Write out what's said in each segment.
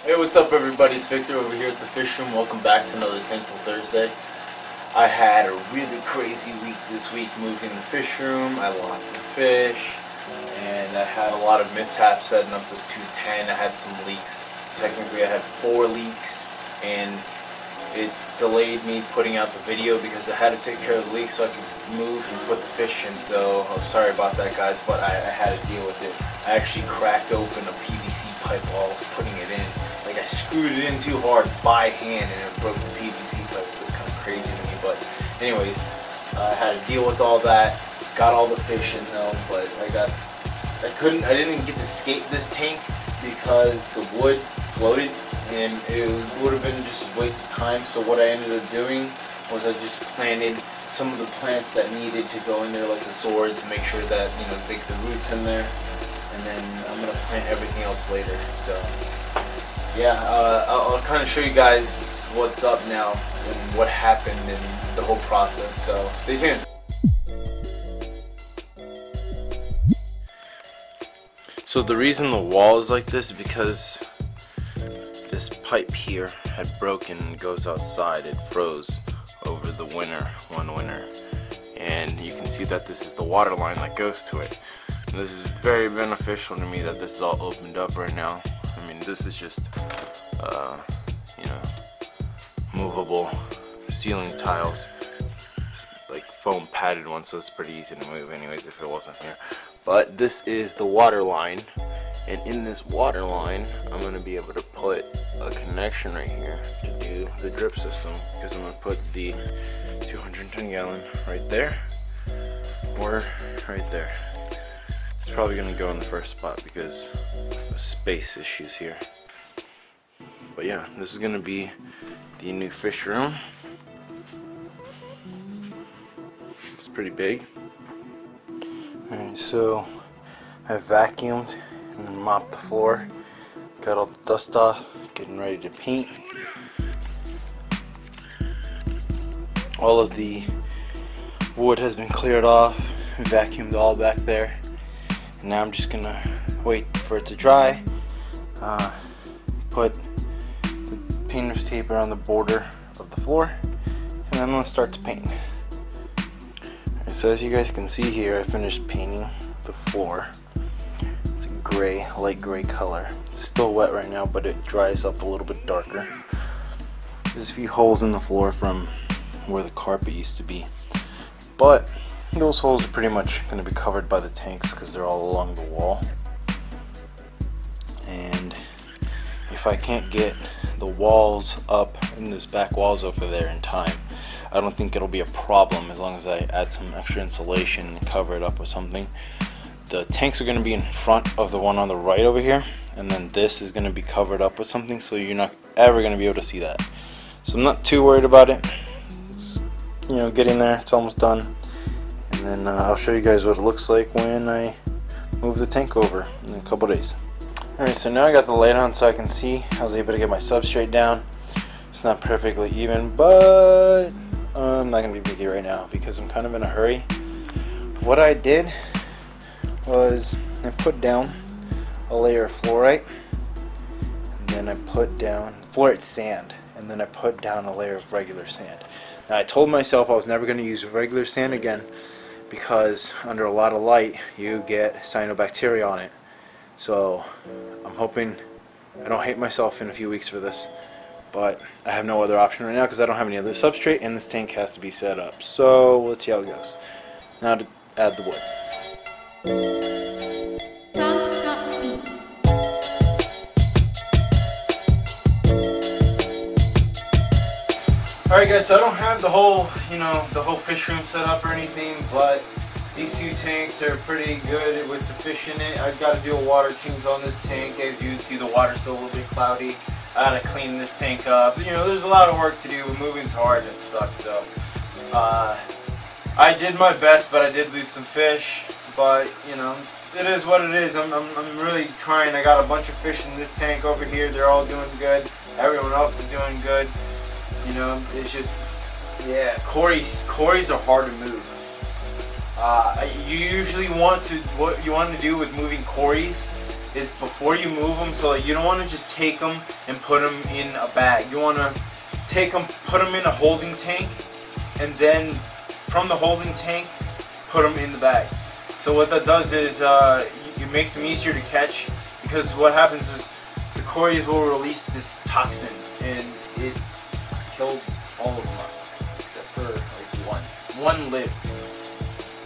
Hey, what's up everybody? It's Victor over here at the Fishroom. Welcome back to another Tankful Thursday. I had a really crazy week this week moving the Fishroom. I lost some fish, and I had a lot of mishaps setting up this 210. I had some leaks. Technically I had 4 leaks, and it delayed me putting out the video because I had to take care of the leaks so I could move and put the fish in. So I'm sorry about that, guys, but I had to deal with it. I actually cracked open a PVC pipe while I was putting it in. Like, I screwed it in too hard by hand and it broke the PVC pipe. It's kind of crazy to me, but anyways, I had to deal with all that. Got all the fish in though, but I didn't get to escape this tank because the wood floated and it would have been just a waste of time. So what I ended up doing was I just planted some of the plants that needed to go in there, like the swords, to make sure that, you know, they get the roots in there, and then I'm gonna plant everything else later. So yeah, I'll kind of show you guys what's up now and what happened in the whole process, so stay tuned. So the reason the wall is like this is because this pipe here had broken and goes outside. It froze over the one winter, and you can see that this is the water line that goes to it. And this is very beneficial to me that this is all opened up right now. I mean, this is just you know, movable ceiling tiles, like foam padded ones, so it's pretty easy to move anyways if it wasn't here. But this is the water line, and in this water line I'm going to be able to put a connection right here to do the drip system, because I'm going to put the 210 gallon right there or right there. It's probably going to go in the first spot because of space issues here. But yeah, this is going to be the new fish room. It's pretty big. Alright, so I vacuumed and then mopped the floor, got all the dust off, getting ready to paint. All of the wood has been cleared off, vacuumed all back there, and now I'm just gonna wait for it to dry, put the painter's tape around the border of the floor, and then I'm gonna start to paint. So as you guys can see here, I finished painting the floor. It's a gray, light gray color. It's still wet right now, but it dries up a little bit darker. There's a few holes in the floor from where the carpet used to be, but those holes are pretty much going to be covered by the tanks because they're all along the wall. And if I can't get the walls up and those back walls over there in time, I don't think it'll be a problem as long as I add some extra insulation and cover it up with something. The tanks are going to be in front of the one on the right over here, and then this is going to be covered up with something, so you're not ever going to be able to see that. So I'm not too worried about it. It's, you know, getting there. It's almost done, and then I'll show you guys what it looks like when I move the tank over in a couple days. Alright, so now I got the light on so I can see. I was able to get my substrate down. It's not perfectly even, but I'm not going to be picky right now because I'm kind of in a hurry. What I did was I put down a layer of fluorite, and then I put down fluorite sand, and then I put down a layer of regular sand. Now I told myself I was never going to use regular sand again because under a lot of light you get cyanobacteria on it. So I'm hoping I don't hate myself in a few weeks for this. But I have no other option right now because I don't have any other substrate, and this tank has to be set up. So let's see how it goes. Now to add the wood. Alright guys, so I don't have the whole, the whole fish room set up or anything, but these 2 tanks are pretty good with the fish in it. I've got to do a water change on this tank. As you can see, the water's still a little bit cloudy. I gotta clean this tank up. You know, there's a lot of work to do. Moving's hard and it sucks. So I did my best, but I did lose some fish. But you know, it is what it is. I'm really trying. I got a bunch of fish in this tank over here. They're all doing good. Everyone else is doing good. You know, it's just, yeah, Corys are hard to move. You usually what you want to do with moving Corys is before you move them. So like, you don't want to just take them and put them in a bag. You want to take them, put them in a holding tank, and then from the holding tank, put them in the bag. So what that does is it makes them easier to catch, because what happens is the cories will release this toxin, and it killed all of them except for like one. One lived.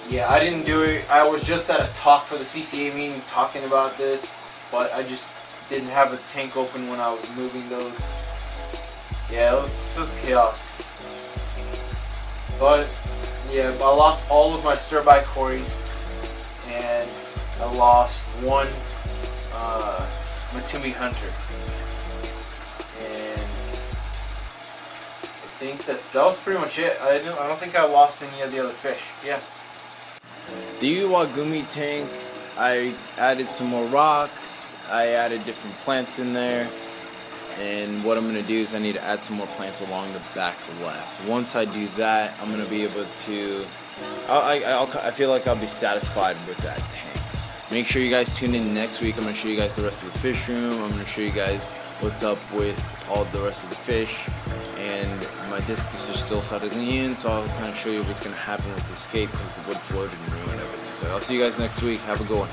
Yeah, I didn't do it. I was just at a talk for the CCA meeting talking about this, but I just didn't have a tank open when I was moving those. Yeah, it was chaos. But yeah, I lost all of my stir-by cories, and I lost one Matumi Hunter. And I think that was pretty much it. I don't think I lost any of the other fish. Yeah. The Iwagumi tank, I added some more rocks, I added different plants in there, and what I'm going to do is I need to add some more plants along the back left. Once I do that, I'm going to be able to, I feel like I'll be satisfied with that tank. Make sure you guys tune in next week. I'm going to show you guys the rest of the fish room. I'm going to show you guys what's up with all the rest of the fish, and my discus is still settling in, so I'll kind of show you what's going to happen with the escape, because the wood floated and ruined everything. So I'll see you guys next week. Have a good one.